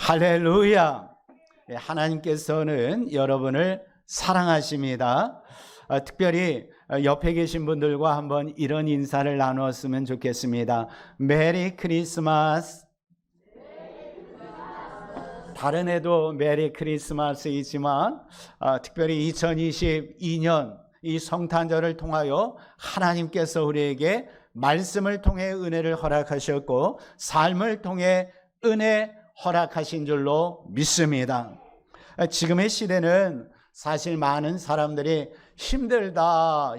할렐루야. 하나님께서는 여러분을 사랑하십니다. 특별히 옆에 계신 분들과 한번 이런 인사를 나누었으면 좋겠습니다. 메리 크리스마스. 다른 해도 메리 크리스마스이지만 특별히 2022년 이 성탄절을 통하여 하나님께서 우리에게 말씀을 통해 은혜를 허락하셨고 삶을 통해 은혜 허락하신 줄로 믿습니다. 지금의 시대는 사실 많은 사람들이 힘들다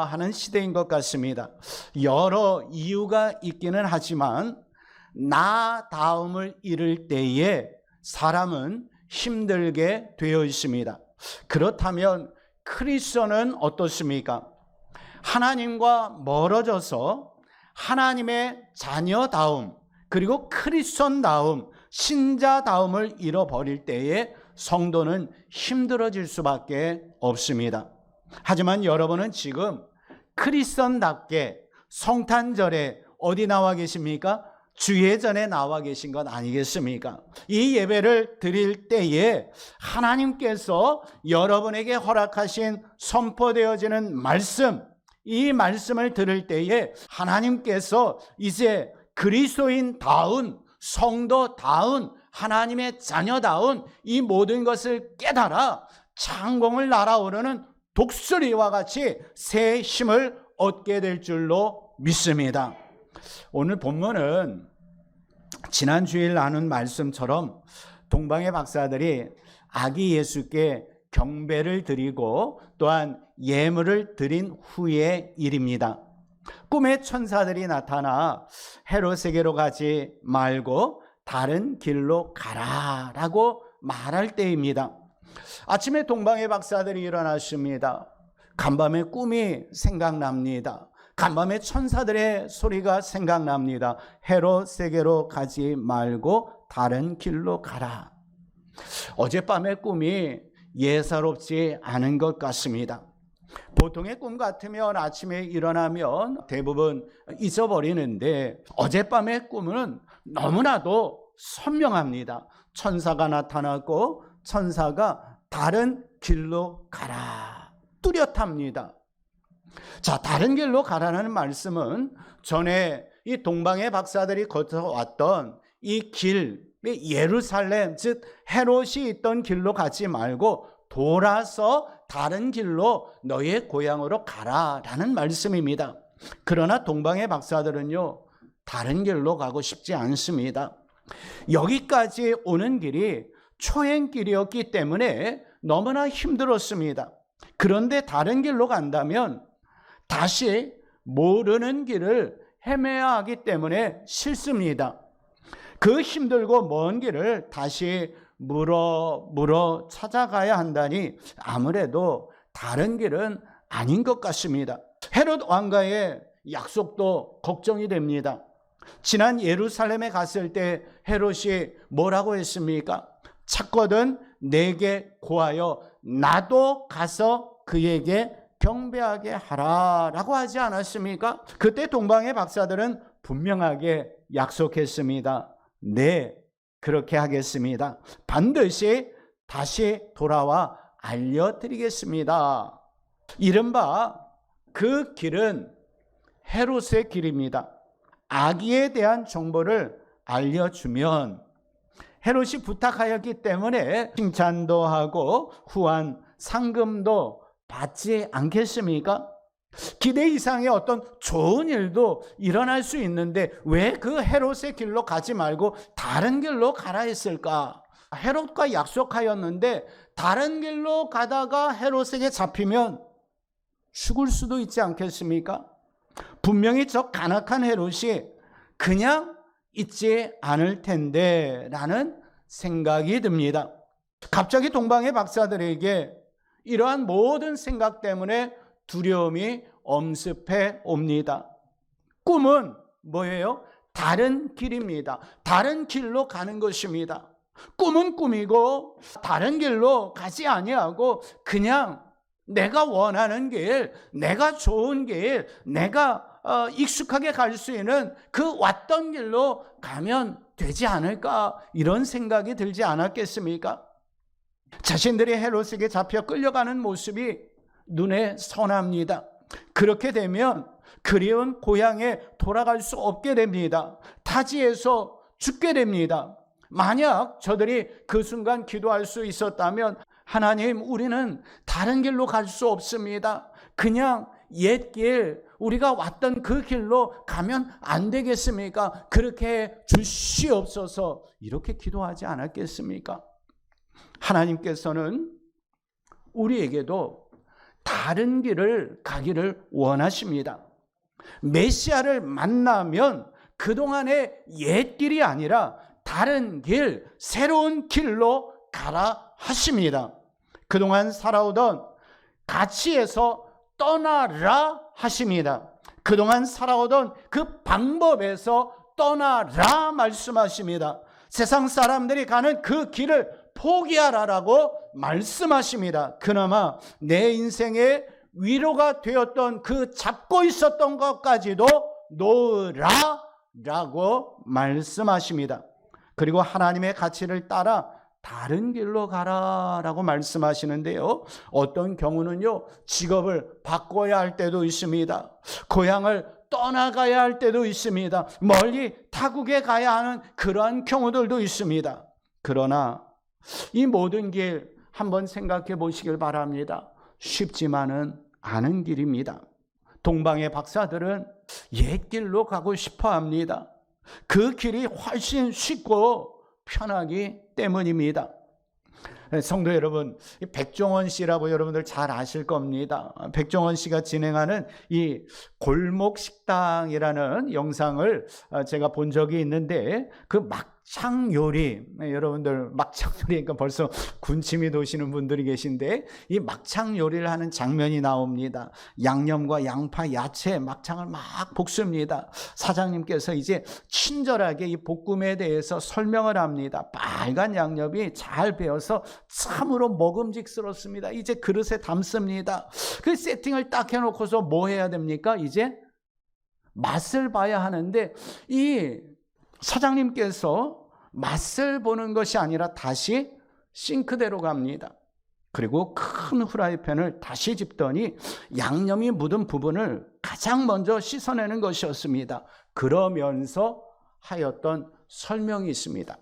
하는 시대인 것 같습니다. 여러 이유가 있기는 하지만 나다움을 잃을 때에 사람은 힘들게 되어 있습니다. 그렇다면 크리스천은 어떻습니까? 하나님과 멀어져서 하나님의 자녀다움 그리고 크리스천다움, 신자다움을 잃어버릴 때에 성도는 힘들어질 수밖에 없습니다. 하지만 여러분은 지금 크리스천답게 성탄절에 어디 나와 계십니까? 주예전에 나와 계신 것 아니겠습니까? 이 예배를 드릴 때에 하나님께서 여러분에게 허락하신 선포되어지는 말씀, 이 말씀을 들을 때에 하나님께서 이제 그리스도인다운 성도다운 하나님의 자녀다운 이 모든 것을 깨달아 창공을 날아오르는 독수리와 같이 새 힘을 얻게 될 줄로 믿습니다. 오늘 본문은 지난 주일 나눈 말씀처럼 동방의 박사들이 아기 예수께 경배를 드리고 또한 예물을 드린 후의 일입니다. 꿈에 천사들이 나타나 헤롯에게로 가지 말고 다른 길로 가라라고 말할 때입니다. 아침에 동방의 박사들이 일어났습니다. 간밤에 꿈이 생각납니다. 간밤에 천사들의 소리가 생각납니다. 헤롯에게로 가지 말고 다른 길로 가라. 어젯밤의 꿈이 예사롭지 않은 것 같습니다. 보통의 꿈 같으면 아침에 일어나면 대부분 잊어버리는데 어젯밤의 꿈은 너무나도 선명합니다. 천사가 나타났고 천사가 다른 길로 가라. 뚜렷합니다. 자, 다른 길로 가라는 말씀은 전에 이 동방의 박사들이 거쳐왔던 이 길, 예루살렘, 즉 헤롯이 있던 길로 가지 말고 돌아서 다른 길로 너의 고향으로 가라라는 말씀입니다. 그러나 동방의 박사들은요, 다른 길로 가고 싶지 않습니다. 여기까지 오는 길이 초행길이었기 때문에 너무나 힘들었습니다. 그런데 다른 길로 간다면 다시 모르는 길을 헤매야 하기 때문에 싫습니다. 그 힘들고 먼 길을 다시 물어 찾아가야 한다니 아무래도 다른 길은 아닌 것 같습니다. 헤롯 왕과의 약속도 걱정이 됩니다. 지난 예루살렘에 갔을 때 헤롯이 뭐라고 했습니까? 찾거든 내게 고하여 나도 가서 그에게 경배하게 하라라고 하지 않았습니까? 그때 동방의 박사들은 분명하게 약속했습니다. 네, 그렇게 하겠습니다. 반드시 다시 돌아와 알려드리겠습니다. 이른바 그 길은 헤롯의 길입니다. 아기에 대한 정보를 알려주면 헤롯이 부탁하였기 때문에 칭찬도 하고 후한 상금도 받지 않겠습니까? 기대 이상의 어떤 좋은 일도 일어날 수 있는데 왜 그 헤롯의 길로 가지 말고 다른 길로 가라 했을까? 헤롯과 약속하였는데 다른 길로 가다가 헤롯에게 잡히면 죽을 수도 있지 않겠습니까? 분명히 저 간악한 헤롯이 그냥 있지 않을 텐데 라는 생각이 듭니다. 갑자기 동방의 박사들에게 이러한 모든 생각 때문에 두려움이 엄습해 옵니다. 꿈은 뭐예요? 다른 길입니다. 다른 길로 가는 것입니다. 꿈은 꿈이고 다른 길로 가지 아니하고 그냥 내가 원하는 길, 내가 좋은 길, 내가 익숙하게 갈 수 있는 그 왔던 길로 가면 되지 않을까 이런 생각이 들지 않았겠습니까? 자신들이 헤롯에게 잡혀 끌려가는 모습이 눈에 선합니다. 그렇게 되면 그리운 고향에 돌아갈 수 없게 됩니다. 타지에서 죽게 됩니다. 만약 저들이 그 순간 기도할 수 있었다면, 하나님, 우리는 다른 길로 갈 수 없습니다. 그냥 옛길, 우리가 왔던 그 길로 가면 안 되겠습니까? 그렇게 주시옵소서, 이렇게 기도하지 않았겠습니까? 하나님께서는 우리에게도 다른 길을 가기를 원하십니다. 메시아를 만나면 그동안의 옛길이 아니라 다른 길, 새로운 길로 가라 하십니다. 그동안 살아오던 가치에서 떠나라 하십니다. 그동안 살아오던 그 방법에서 떠나라 말씀하십니다. 세상 사람들이 가는 그 길을 포기하라라고 말씀하십니다. 그나마 내 인생의 위로가 되었던 그 잡고 있었던 것까지도 놓으라 라고 말씀하십니다. 그리고 하나님의 가치를 따라 다른 길로 가라라고 말씀하시는데요. 어떤 경우는요, 직업을 바꿔야 할 때도 있습니다. 고향을 떠나가야 할 때도 있습니다. 멀리 타국에 가야 하는 그러한 경우들도 있습니다. 그러나 이 모든 길 한번 생각해 보시길 바랍니다. 쉽지만은 않은 길입니다. 동방의 박사들은 옛 길로 가고 싶어 합니다. 그 길이 훨씬 쉽고 편하기 때문입니다. 성도 여러분, 백종원 씨라고 여러분들 잘 아실 겁니다. 백종원 씨가 진행하는 이 골목 식당이라는 영상을 제가 본 적이 있는데, 그 막창 요리, 여러분들 막창 요리니까 벌써 군침이 도시는 분들이 계신데, 이 막창 요리를 하는 장면이 나옵니다. 양념과 양파, 야채, 막창을 막 볶습니다. 사장님께서 이제 친절하게 이 볶음에 대해서 설명을 합니다. 빨간 양념이 잘 배어서 참으로 먹음직스럽습니다. 이제 그릇에 담습니다. 그 세팅을 딱 해놓고서 뭐 해야 됩니까? 이제 맛을 봐야 하는데, 이 사장님께서 맛을 보는 것이 아니라 다시 싱크대로 갑니다. 그리고 큰 후라이팬을 다시 집더니 양념이 묻은 부분을 가장 먼저 씻어내는 것이었습니다. 그러면서 하였던 설명이 있습니다.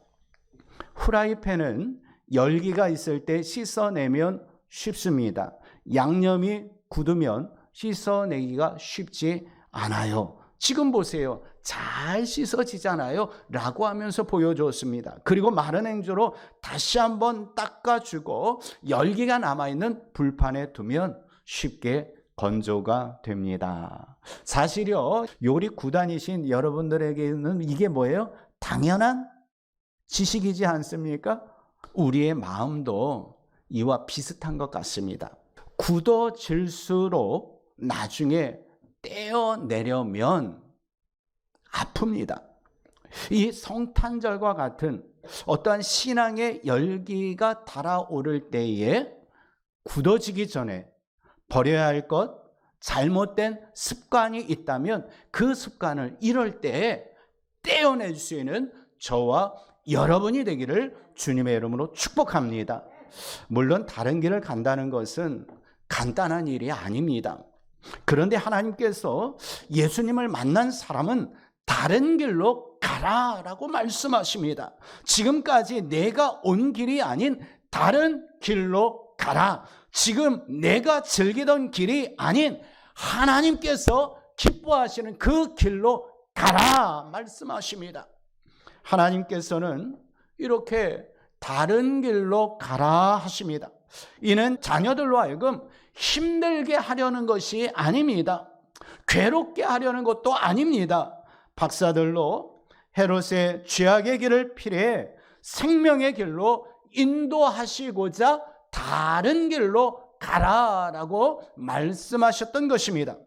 후라이팬은 열기가 있을 때 씻어내면 쉽습니다. 양념이 굳으면 씻어내기가 쉽지 않아요. 지금 보세요. 잘 씻어지잖아요 라고 하면서 보여줬습니다. 그리고 마른 행주로 다시 한번 닦아주고 열기가 남아있는 불판에 두면 쉽게 건조가 됩니다. 사실요, 요리 구단이신 여러분들에게는 이게 뭐예요? 당연한 지식이지 않습니까? 우리의 마음도 이와 비슷한 것 같습니다. 굳어질수록 나중에 떼어내려면 아픕니다. 이 성탄절과 같은 어떠한 신앙의 열기가 달아오를 때에 굳어지기 전에 버려야 할 것, 잘못된 습관이 있다면 그 습관을 이럴 때에 떼어낼 수 있는 저와 여러분이 되기를 주님의 이름으로 축복합니다. 물론 다른 길을 간다는 것은 간단한 일이 아닙니다. 그런데 하나님께서 예수님을 만난 사람은 다른 길로 가라라고 말씀하십니다. 지금까지 내가 온 길이 아닌 다른 길로 가라. 지금 내가 즐기던 길이 아닌 하나님께서 기뻐하시는 그 길로 가라 말씀하십니다. 하나님께서는 이렇게 다른 길로 가라 하십니다. 이는 자녀들로 하여금 힘들게 하려는 것이 아닙니다. 괴롭게 하려는 것도 아닙니다. 박사들로 헤롯의 죄악의 길을 피해 생명의 길로 인도하시고자 다른 길로 가라라고 말씀하셨던 것입니다.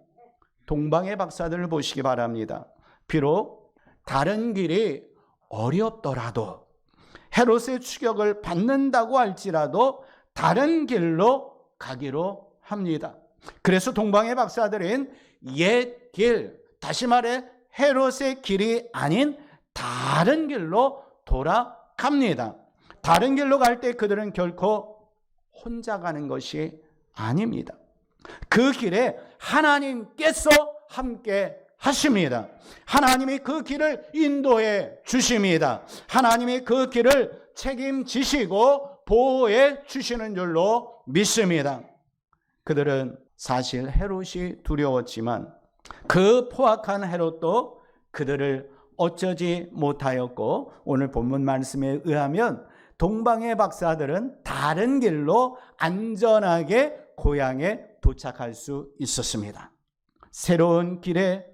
동방의 박사들을 보시기 바랍니다. 비록 다른 길이 어렵더라도, 헤롯의 추격을 받는다고 할지라도 다른 길로 가기로 합니다. 그래서 동방의 박사들은 옛 길, 다시 말해 헤롯의 길이 아닌 다른 길로 돌아갑니다. 다른 길로 갈 때 그들은 결코 혼자 가는 것이 아닙니다. 그 길에 하나님께서 함께 하십니다. 하나님이 그 길을 인도해 주십니다. 하나님이 그 길을 책임지시고 보호해 주시는 줄로 믿습니다. 그들은 사실 헤롯이 두려웠지만 그 포악한 헤롯도 그들을 어쩌지 못하였고, 오늘 본문 말씀에 의하면 동방의 박사들은 다른 길로 안전하게 고향에 도착할 수 있었습니다. 새로운 길에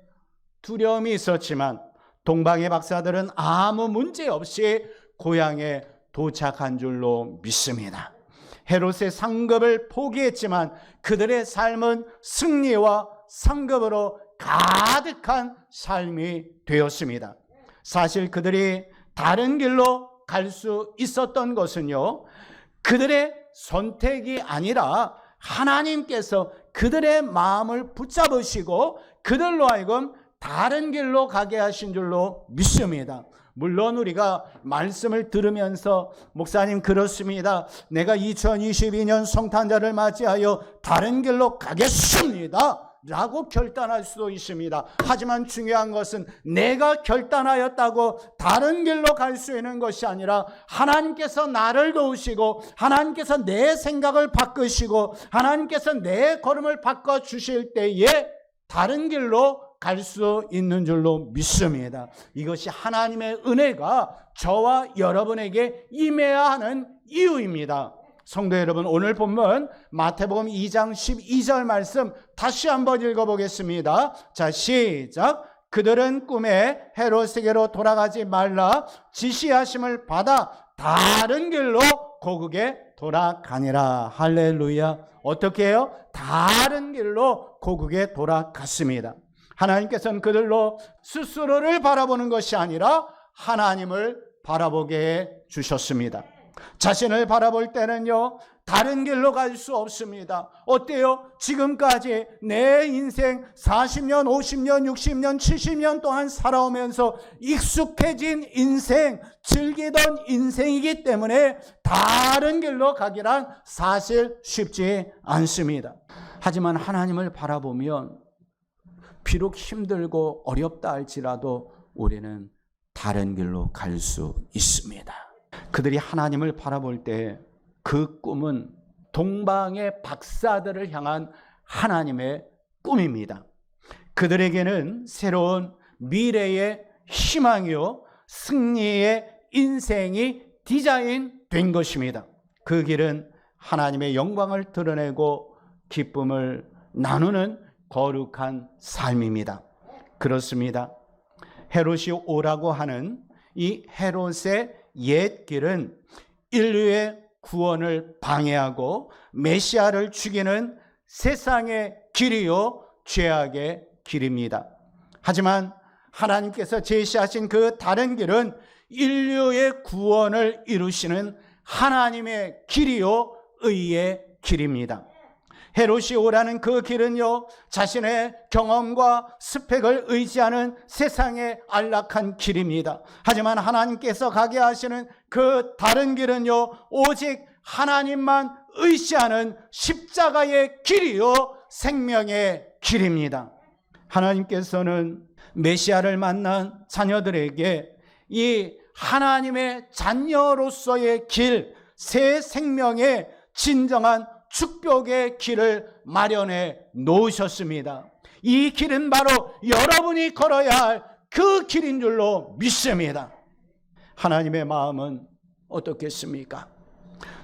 두려움이 있었지만 동방의 박사들은 아무 문제 없이 고향에 도착한 줄로 믿습니다. 헤롯의 상급을 포기했지만 그들의 삶은 승리와 상급으로 가득한 삶이 되었습니다. 사실 그들이 다른 길로 갈 수 있었던 것은요, 그들의 선택이 아니라 하나님께서 그들의 마음을 붙잡으시고 그들로 하여금 다른 길로 가게 하신 줄로 믿습니다. 물론 우리가 말씀을 들으면서 목사님 그렇습니다, 내가 2022년 성탄절을 맞이하여 다른 길로 가겠습니다 라고 결단할 수도 있습니다. 하지만 중요한 것은 내가 결단하였다고 다른 길로 갈 수 있는 것이 아니라 하나님께서 나를 도우시고 하나님께서 내 생각을 바꾸시고 하나님께서 내 걸음을 바꿔주실 때에 다른 길로 갈 수 있는 줄로 믿습니다. 이것이 하나님의 은혜가 저와 여러분에게 임해야 하는 이유입니다. 성도 여러분, 오늘 본문 마태복음 2장 12절 말씀 다시 한번 읽어보겠습니다. 자, 시작. 그들은 꿈에 헤롯에게로 돌아가지 말라 지시하심을 받아 다른 길로 고국에 돌아가니라. 할렐루야. 어떻게 해요? 다른 길로 고국에 돌아갔습니다. 하나님께서는 그들로 스스로를 바라보는 것이 아니라 하나님을 바라보게 해 주셨습니다. 자신을 바라볼 때는요, 다른 길로 갈 수 없습니다. 어때요? 지금까지 내 인생 40년, 50년, 60년, 70년 동안 살아오면서 익숙해진 인생, 즐기던 인생이기 때문에 다른 길로 가기란 사실 쉽지 않습니다. 하지만 하나님을 바라보면 비록 힘들고 어렵다 할지라도 우리는 다른 길로 갈 수 있습니다. 그들이 하나님을 바라볼 때 그 꿈은 동방의 박사들을 향한 하나님의 꿈입니다. 그들에게는 새로운 미래의 희망이요 승리의 인생이 디자인된 것입니다. 그 길은 하나님의 영광을 드러내고 기쁨을 나누는 거룩한 삶입니다. 그렇습니다. 헤롯이 오라고 하는 이 헤롯의 옛 길은 인류의 구원을 방해하고 메시아를 죽이는 세상의 길이요 죄악의 길입니다. 하지만 하나님께서 제시하신 그 다른 길은 인류의 구원을 이루시는 하나님의 길이요 의의 길입니다. 헤롯이 오라는 그 길은요, 자신의 경험과 스펙을 의지하는 세상의 안락한 길입니다. 하지만 하나님께서 가게 하시는 그 다른 길은요, 오직 하나님만 의지하는 십자가의 길이요 생명의 길입니다. 하나님께서는 메시아를 만난 자녀들에게 이 하나님의 자녀로서의 길, 새 생명의 진정한 축복의 길을 마련해 놓으셨습니다. 이 길은 바로 여러분이 걸어야 할 그 길인 줄로 믿습니다. 하나님의 마음은 어떻겠습니까?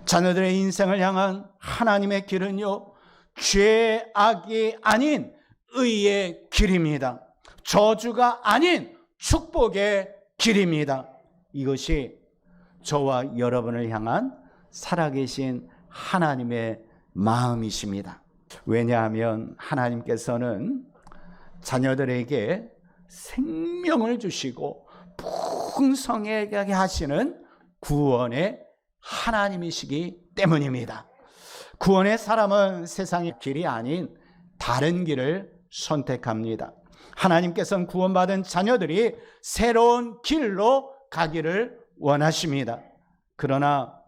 자녀들의 인생을 향한 하나님의 길은요, 죄악이 아닌 의의 길입니다. 저주가 아닌 축복의 길입니다. 이것이 저와 여러분을 향한 살아계신 하나님의 마음이십니다. 왜냐하면 하나님께서는 자녀들에게 생명을 주시고 풍성하게 하시는 구원의 하나님이시기 때문입니다. 구원의 사람은 세상의 길이 아닌 다른 길을 선택합니다. 하나님께서는 구원받은 자녀들이 새로운 길로 가기를 원하십니다. 그러나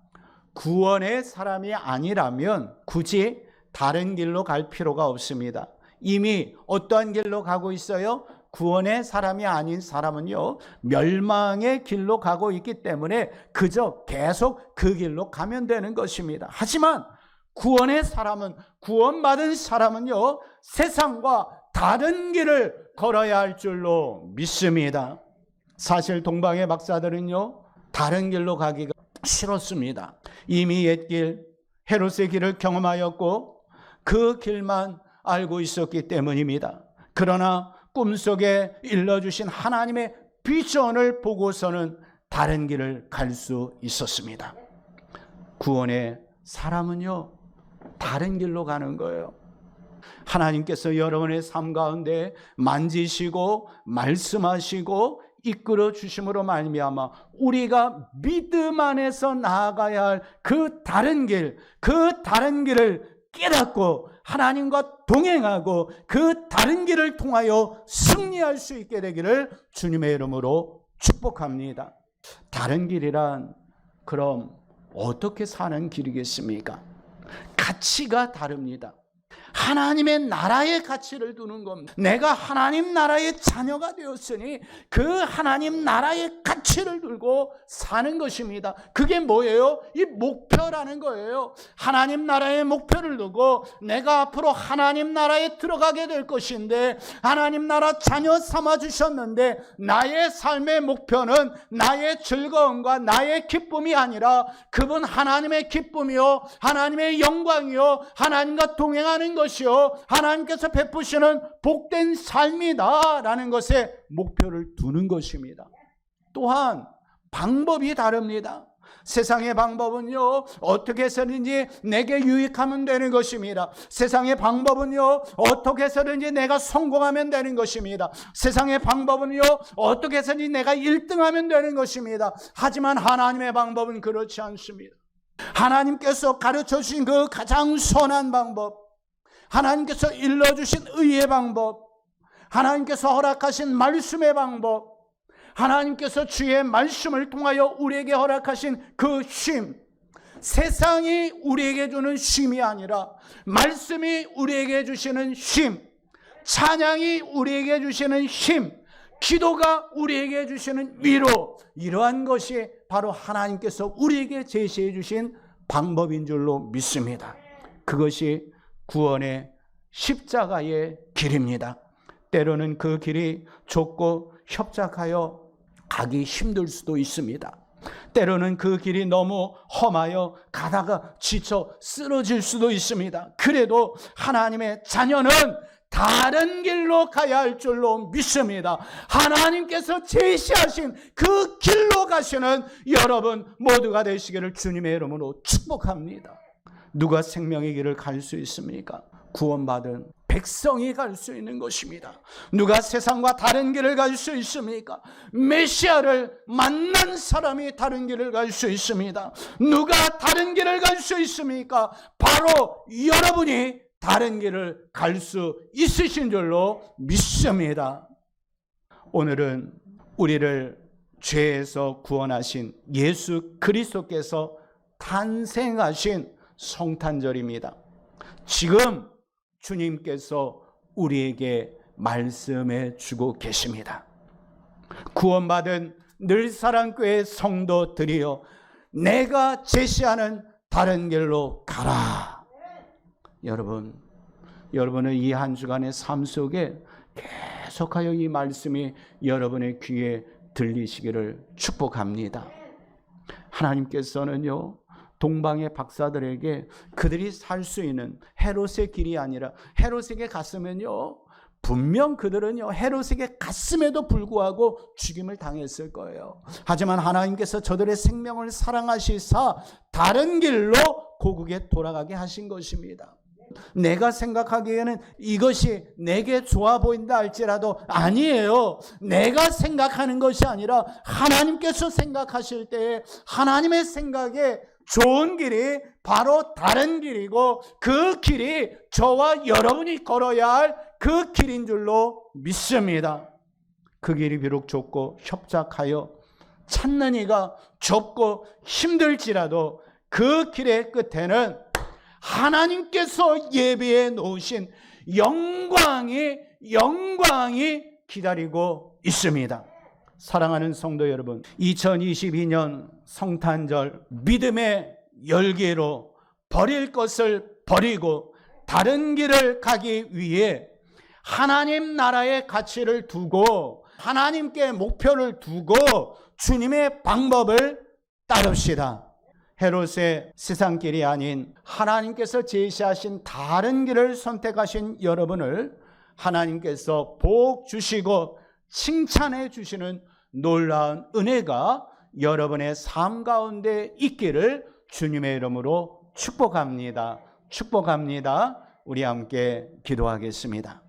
구원의 사람이 아니라면 굳이 다른 길로 갈 필요가 없습니다. 이미 어떠한 길로 가고 있어요? 구원의 사람이 아닌 사람은요, 멸망의 길로 가고 있기 때문에 그저 계속 그 길로 가면 되는 것입니다. 하지만 구원의 사람은, 구원받은 사람은요, 세상과 다른 길을 걸어야 할 줄로 믿습니다. 사실 동방의 박사들은요, 다른 길로 가기가 싫었습니다. 이미 옛길, 헤롯의 길을 경험하였고 그 길만 알고 있었기 때문입니다. 그러나 꿈속에 일러주신 하나님의 비전을 보고서는 다른 길을 갈 수 있었습니다. 구원의 사람은요, 다른 길로 가는 거예요. 하나님께서 여러분의 삶 가운데 만지시고 말씀하시고 이끌어 주심으로 말미암아 우리가 믿음 안에서 나아가야 할 그 다른 길, 그 다른 길을 깨닫고 하나님과 동행하고 그 다른 길을 통하여 승리할 수 있게 되기를 주님의 이름으로 축복합니다. 다른 길이란 그럼 어떻게 사는 길이겠습니까? 가치가 다릅니다. 하나님의 나라의 가치를 두는 겁니다. 내가 하나님 나라의 자녀가 되었으니 그 하나님 나라의 가치를 들고 사는 것입니다. 그게 뭐예요? 이 목표라는 거예요. 하나님 나라의 목표를 두고 내가 앞으로 하나님 나라에 들어가게 될 것인데, 하나님 나라 자녀 삼아 주셨는데 나의 삶의 목표는 나의 즐거움과 나의 기쁨이 아니라 그분 하나님의 기쁨이요, 하나님의 영광이요, 하나님과 동행하는 것이요, 하나님께서 베푸시는 복된 삶이다라는 것에 목표를 두는 것입니다. 또한 방법이 다릅니다. 세상의 방법은요, 어떻게 해서든지 내게 유익하면 되는 것입니다. 세상의 방법은요, 어떻게 해서든지 내가 성공하면 되는 것입니다. 세상의 방법은요, 어떻게 해서든지 내가 1등하면 되는 것입니다. 하지만 하나님의 방법은 그렇지 않습니다. 하나님께서 가르쳐 주신 그 가장 선한 방법, 하나님께서 일러주신 의의 방법, 하나님께서 허락하신 말씀의 방법, 하나님께서 주의 말씀을 통하여 우리에게 허락하신 그 쉼, 세상이 우리에게 주는 쉼이 아니라 말씀이 우리에게 주시는 쉼, 찬양이 우리에게 주시는 쉼, 기도가 우리에게 주시는 위로, 이러한 것이 바로 하나님께서 우리에게 제시해 주신 방법인 줄로 믿습니다. 그것이 구원의 십자가의 길입니다. 때로는 그 길이 좁고 협착하여 가기 힘들 수도 있습니다. 때로는 그 길이 너무 험하여 가다가 지쳐 쓰러질 수도 있습니다. 그래도 하나님의 자녀는 다른 길로 가야 할 줄로 믿습니다. 하나님께서 제시하신 그 길로 가시는 여러분 모두가 되시기를 주님의 이름으로 축복합니다. 누가 생명의 길을 갈 수 있습니까? 구원받은 백성이 갈 수 있는 것입니다. 누가 세상과 다른 길을 갈 수 있습니까? 메시아를 만난 사람이 다른 길을 갈 수 있습니다. 누가 다른 길을 갈 수 있습니까? 바로 여러분이 다른 길을 갈 수 있으신 줄로 믿습니다. 오늘은 우리를 죄에서 구원하신 예수 그리스도께서 탄생하신 성탄절입니다. 지금 주님께서 우리에게 말씀해 주고 계십니다. 구원받은 늘사랑교회 성도들이여, 내가 제시하는 다른 길로 가라. 여러분은 이 한 주간의 삶 속에 계속하여 이 말씀이 여러분의 귀에 들리시기를 축복합니다. 하나님께서는요, 동방의 박사들에게 그들이 살 수 있는 헤롯의 길이 아니라, 헤롯에게 갔으면요 분명 그들은요 헤롯에게 갔음에도 불구하고 죽임을 당했을 거예요. 하지만 하나님께서 저들의 생명을 사랑하시사 다른 길로 고국에 돌아가게 하신 것입니다. 내가 생각하기에는 이것이 내게 좋아 보인다 할지라도 아니에요. 내가 생각하는 것이 아니라 하나님께서 생각하실 때에 하나님의 생각에 좋은 길이 바로 다른 길이고, 그 길이 저와 여러분이 걸어야 할 그 길인 줄로 믿습니다. 그 길이 비록 좁고 협착하여 찾는 이가 좁고 힘들지라도 그 길의 끝에는 하나님께서 예비해 놓으신 영광이 기다리고 있습니다. 사랑하는 성도 여러분, 2022년 성탄절 믿음의 열기로 버릴 것을 버리고 다른 길을 가기 위해 하나님 나라의 가치를 두고 하나님께 목표를 두고 주님의 방법을 따릅시다. 헤롯의 세상길이 아닌 하나님께서 제시하신 다른 길을 선택하신 여러분을 하나님께서 복 주시고 칭찬해 주시는 놀라운 은혜가 여러분의 삶 가운데 있기를 주님의 이름으로 축복합니다. 축복합니다. 우리 함께 기도하겠습니다.